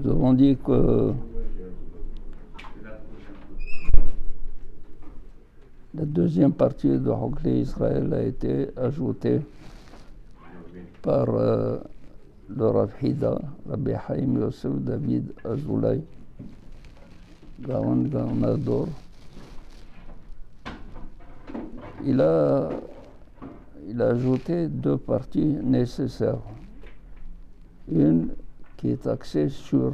Nous avons dit que la deuxième partie de Hokli Israël a été ajoutée par le Rav Hida, Rabbi Haïm Yosef David Azoulay, Gaon Ganador. Il a ajouté deux parties nécessaires. Une qui est axée sur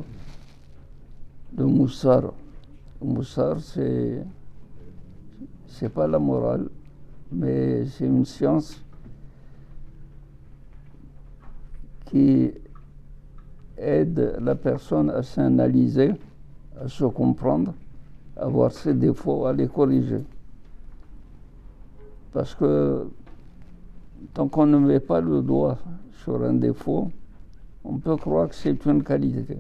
le moussar. Le moussar, c'est pas la morale, mais c'est une science qui aide la personne à s'analyser, à se comprendre, à voir ses défauts, à les corriger. Parce que tant qu'on ne met pas le doigt sur un défaut, on peut croire que c'est une qualité.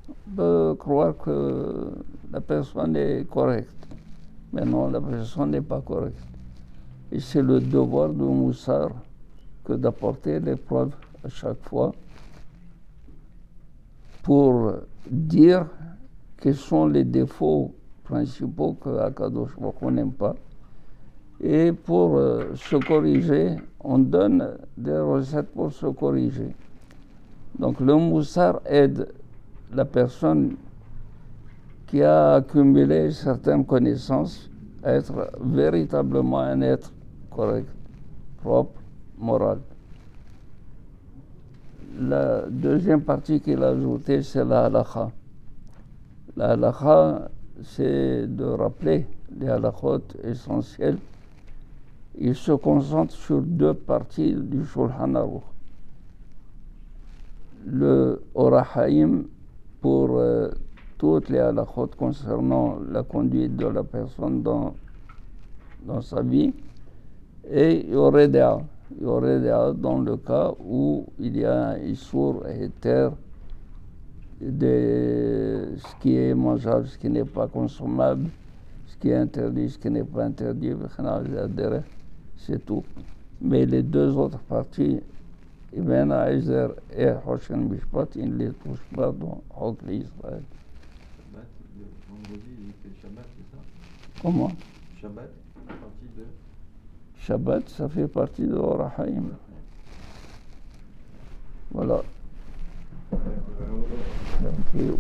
On peut croire que la personne est correcte. Mais non, la personne n'est pas correcte. Et c'est le devoir du moussar que d'apporter les preuves à chaque fois pour dire quels sont les défauts principaux que Akadosh Baruch Hu n'aime pas. Et pour se corriger, on donne des recettes pour se corriger. Donc le moussar aide la personne qui a accumulé certaines connaissances à être véritablement un être correct, propre, moral. La deuxième partie qu'il a ajoutée, c'est la halakha. La halakha, c'est de rappeler les halakhot essentiels. Il se concentre sur deux parties du Shulchan Aruch. Le Orahaim pour toutes les halakhot concernant la conduite de la personne dans sa vie, et Yoredea dans le cas où il y a un issour héter de ce qui est mangeable, ce qui n'est pas consommable, ce qui est interdit, ce qui n'est pas interdit, c'est tout. Mais les deux autres parties, Ibn Aizer et Hoshen Mishpat, ils ne les touchent pas dans Hokli Israël. Shabbat, le vendredi, c'est le Shabbat, c'est ça? Comment? Shabbat, partie de... Shabbat, ça fait partie de Orahaim. Voilà. Thank you.